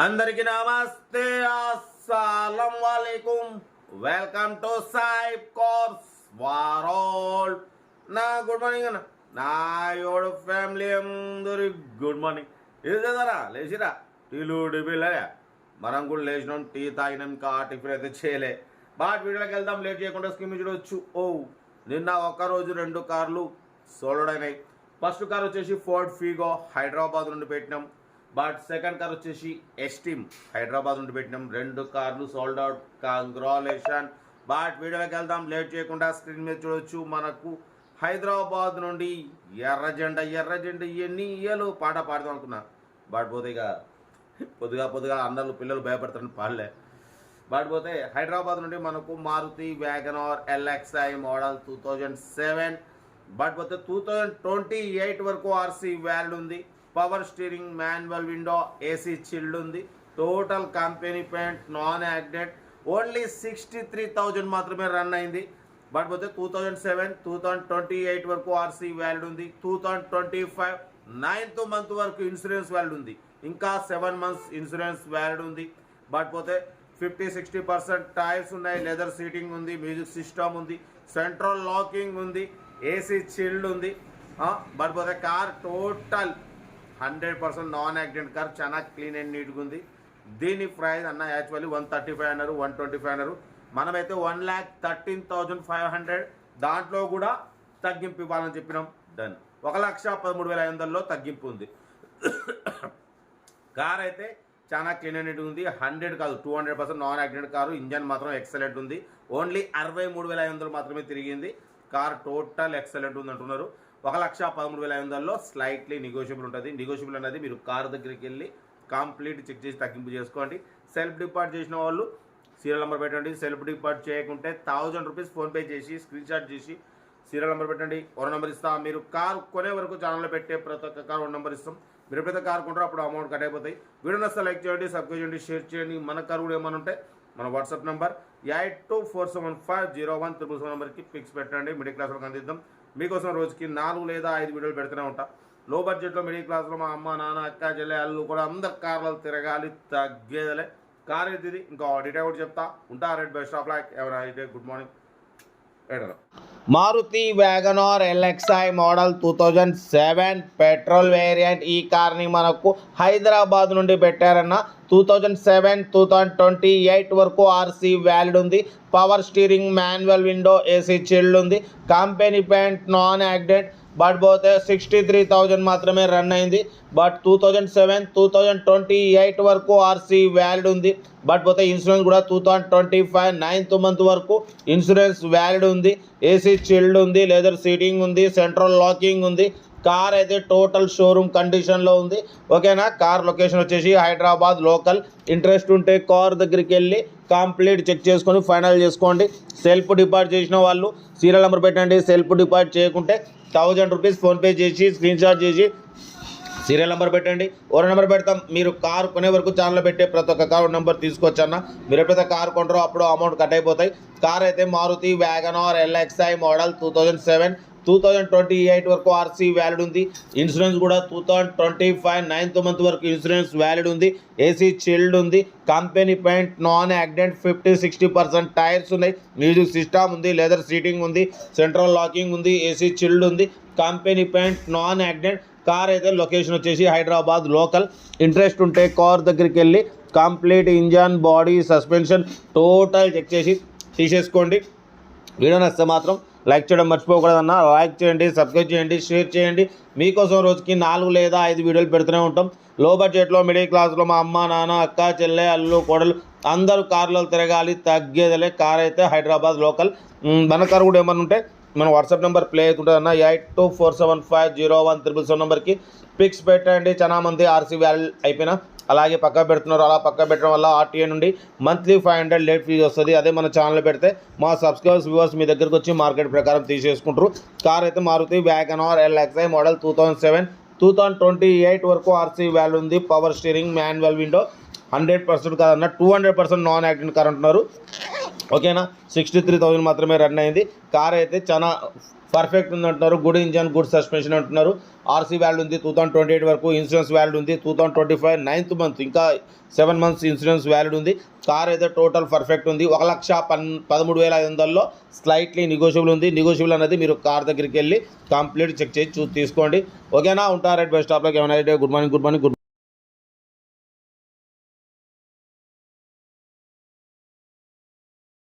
అందరికీ నమస్తే, అస్సలం వాలేకుం. వెల్కమ్ టు సాయిబ్ కోర్స్ వారోల్. నా గుడ్ మార్నింగ్ అన్న, నా యోడు ఫ్యామిలీ అందరి గుడ్ మార్నింగ్. ఇది కదరా, లేచిరా, టీలు డిబిలే. మనం కూడా లేచినాం, టీ తాగినాం, ఇంకా టిఫిన్ అయితే చేయలే. బట్ వీడియోకి వెళ్దాం, లేట్ చేయకుండా స్కీమ్ చూడవచ్చు. నిన్న ఒక్కరోజు 2 కార్లు సోల్డ్ అయినాయి. ఫస్ట్ కార్ వచ్చేసి ఫోర్డ్ ఫీగో హైదరాబాద్ నుండి పెట్టినాం. బట్ సెకండ్ కార్ వచ్చేసి ఎస్టీమ్ హైదరాబాద్ నుండి పెట్టినాం. 2 కార్లు సోల్డ్ అవుట్. కంగ్రాచులేషన్. బట్ వీడియోకి వెళ్దాం, లేట్ చేయకుండా స్క్రీన్ మీద చూడవచ్చు. మనకు హైదరాబాద్ నుండి ఎర్ర జెండా ఎన్ని ఇయ్యలు పాట పాడదాం అనుకున్నా. బట్ పోతే ఇక పొద్దుగా అందరూ పిల్లలు భయపడతారని పాడలే. బట్ పోతే హైదరాబాద్ నుండి మనకు Maruti WagonR LXI model 2007. But పోతే 2028 వరకు ఆర్సీ వ్యాలిడ్ ఉంది. Power steering, manual window, AC chilled ఉంది. Total company paint, non accident. Only 63,000 మాత్రమే రన్ అయింది. బట్ పోతే 2007, 2028 వరకు ఆర్సీ వ్యాలిడ్ ఉంది. 2025 9th మంత్ వరకు ఇన్సూరెన్స్ వ్యాలిడ్ ఉంది. ఇంకా 7 months ఇన్సూరెన్స్ వ్యాలిడ్ ఉంది. బట్ పోతే 50-60% టైర్స్ ఉన్నాయి. లెదర్ సీటింగ్ ఉంది, మ్యూజిక్ సిస్టమ్ ఉంది, సెంట్రల్ లాకింగ్ ఉంది, ఏసీ చిల్డ్ ఉంది. బట్ పోతే car total 100% non accident car, చాలా క్లీన్ అండ్ నీట్గా ఉంది. దీని ప్రైస్ అన్న యాక్చువల్లీ 135 అన్నారు, 125 అన్నారు. మనమైతే 1,13,500 దాంట్లో కూడా తగ్గింపు ఇవ్వాలని చెప్పినాం. డన్. 1,13,500లో తగ్గింపు ఉంది. కార్ అయితే చాలా క్లీన్ అండ్ నీట్గా ఉంది. 100 కాదు, 200% నాన్ యాక్సిడెంట్ కారు. ఇంజన్ మాత్రం ఎక్సలెంట్ ఉంది. ఓన్లీ 63,500 మాత్రమే తిరిగింది. కార్ టోటల్ ఎక్సలెంట్ ఉంది అంటున్నారు. 1,13,500లో స్లైట్లీ నెగోషియబుల్ ఉంటుంది. నెగోషియబుల్ అనేది మీరు కార్ దగ్గరికి వెళ్ళి కంప్లీట్ చెక్ చేసి తగ్గింపు చేసుకోండి. సెల్ఫ్ డిపార్ట్ చేసిన వాళ్ళు సీరియల్ నెంబర్ పెట్టండి. సెల్ఫ్ డిపార్ట్ చేయకుంటే 1000 రూపీస్ ఫోన్పే చేసి స్క్రీన్ షాట్ చేసి సీరియల్ నెంబర్ పెట్టండి. ఓ నెంబర్ ఇస్తాం. మీరు కార్ కొనే వరకు ఛానల్లో పెట్టే ప్రతి ఒక్క కార్ 1 నెంబర్ ఇస్తాం. మీరు ఎప్పుడైతే కార్ కొంటారో అప్పుడు అమౌంట్ కట్ అయిపోతాయి. వీడియో నచ్చితే లైక్ చేయండి, సబ్స్క్రైబ్ చేయండి, షేర్ చేయండి. మన కార్ కూడా ఏమైనా ఉంటే మన వాట్సాప్ నెంబర్ 8247501777 నెంబర్కి పిక్స్ పెట్టండి. మిడిల్ క్లాస్ వాళ్ళకి అందిద్దాం. మీకోసం రోజుకి 4 లేదా 5 వీడియోలు పెడుతూనే ఉంటా. లో బడ్జెట్లో మిడిల్ క్లాస్లో మా అమ్మ, నాన్న, అక్క, చెల్లె, అల్లు కూడా అందరు కార్లు తిరగాలి, తగ్గేదలే. కార్ ఇది ఇంకా డీటెయిల్ కూడా చెప్తా ఉంటా. రెడ్ బెస్ట్ ఆఫ్ లైక్ ఎవరైనా అయితే good morning. Maruti WagonR LXI model 2007 petrol variant. ఈ కార్ని మనకు హైదరాబాద్ నుండి పెట్టారన్న. 2007, 2028 వరకు ఆర్సీ వ్యాలిడ్ ఉంది. Power steering, manual window, AC chilled ఉంది. Company paint, non accident. But పోతే 63,000 మాత్రమే రన్ అయింది. బట్ 2007, 2028 వరకు ఆర్సీ వ్యాలిడ్ ఉంది. బట్ పోతే ఇన్సూరెన్స్ కూడా 2025 9th మంత్ వరకు ఇన్సూరెన్స్ వ్యాలిడ్ ఉంది. ఏసీ చిల్డ్ ఉంది, లెదర్ సీటింగ్ ఉంది, సెంట్రల్ లాకింగ్ ఉంది. కార్ అయితే టోటల్ షోరూమ్ కండిషన్లో ఉంది. ఓకేనా. కార్ లొకేషన్ వచ్చేసి హైదరాబాద్ లోకల్. ఇంట్రెస్ట్ ఉంటే కార్ దగ్గరికి వెళ్ళి కంప్లీట్ చెక్ చేసుకొని ఫైనల్ చేసుకోండి. సెల్ఫ్ డిపాజిట్ చేసిన వాళ్ళు సీరియల్ నెంబర్ పెట్టండి. సెల్ఫ్ డిపాజిట్ చేయకుంటే 1000 రూపీస్ ఫోన్పే చేసి స్క్రీన్ షాట్ చేసి సీరియల్ నెంబర్ పెట్టండి. ఓ నెంబర్ పెడతాం. మీరు కార్ కొనే వరకు ఛానల్లో పెట్టే ప్రతి ఒక్క కార్ నెంబర్ తీసుకొచ్చన్న. మీరు ఎప్పుడైతే కార్ కొంటారో అప్పుడు అమౌంట్ కట్ అయిపోతాయి. కార్ అయితే మారుతి వ్యాగనార్ ఎల్ఎక్స్ఐ మోడల్ 2007, 2028 వరకు ఆర్సీ వ్యాలిడ్ ఉంది. ఇన్సూరెన్స్ కూడా 2025 9th మంత్ వరకు ఇన్సూరెన్స్ వ్యాలిడ్ ఉంది. ఏసీ చిల్డ్ ఉంది. Company paint, non accident. 50-60% tyres ఉన్నాయి. మ్యూజిక్ సిస్టమ్ ఉంది, లెదర్ సీటింగ్ ఉంది, సెంట్రల్ లాకింగ్ ఉంది, ఏసీ చిల్డ్ ఉంది. Company paint, non accident. Car అయితే లొకేషన్ వచ్చేసి హైదరాబాద్ లోకల్. ఇంట్రెస్ట్ ఉంటే కార్ దగ్గరికి వెళ్ళి complete engine, body, suspension total check చేసి తీసేసుకోండి. వీడియో నచ్చితే మాత్రం లైక్ చేయడం మర్చిపోకూడదన్న. లైక్ చేయండి, సబ్స్క్రైబ్ చేయండి, షేర్ చేయండి. మీకోసం రోజుకి 4 లేదా 5 వీడియోలు పెడుతూనే ఉంటాం. లో బడ్జెట్లో మిడిల్ క్లాస్లో మా అమ్మ, నాన్న, అక్క, చెల్లె, అల్లు, కోడలు అందరూ కార్లలో తిరగాలి, తగ్గేదలే. కార్ అయితే హైదరాబాద్ లోకల్. మన కార్ కూడా ఏమన్నా ఉంటే మన వాట్సాప్ నెంబర్ ప్లే అవుతుంటుంది అన్న. 8247501777 నెంబర్కి పిక్స్ పెట్టండి. చాలా మంది ఆర్సీ వ్యాలిడ్ అయిపోయినా అలాగే పక్క పెడుతున్నారు. అలా పక్క పెట్టడం వల్ల ఆర్టీఏ నుండి మంత్లీ 500 లేట్ ఫీజు వస్తుంది. అదే మన ఛానల్లో పెడితే మా సబ్స్క్రైబర్స్, వ్యూవర్స్ మీ దగ్గరకు వచ్చి మార్కెట్ ప్రకారం తీసేసుకుంటారు. కార్ అయితే మారుతి వ్యాగనార్ ఎల్ఎక్స్ఐ మోడల్ 2007, 2028 వరకు ఆర్సీ వ్యాలిడ్ ఉంది. Power steering, manual window. 100% కాదన్న, 200% నాన్ యాక్సిడెంట్ కార్ అంటున్నారు. ఓకేనా. 63,000 మాత్రమే రన్ అయింది. కార్ అయితే చాలా పర్ఫెక్ట్ ఉంది అంటున్నారు. గుడ్ ఇంజన్, గుడ్ సస్పెన్షన్ అంటున్నారు. ఆర్సీ వ్యాల్యూ ఉంది 2028 వరకు. ఇన్సూరెన్స్ వ్యాల్యూ ఉంది 2025 9th మంత్, ఇంకా 7 months ఇన్సూరెన్స్ వ్యాల్యూ ఉంది. కార్ అయితే టోటల్ పర్ఫెక్ట్ ఉంది. 1,13,500లో స్లైట్లీ నెగోషియబుల్ ఉంది. నెగోషియబుల్ అనేది మీరు కార్ దగ్గరికి వెళ్ళి కంప్లీట్ చెక్ చేసి తీసుకోండి. ఓకేనా. ఉంటారు రైట్ బస్ స్టాప్లోకి. ఏమైనా గుడ్ మార్నింగ్.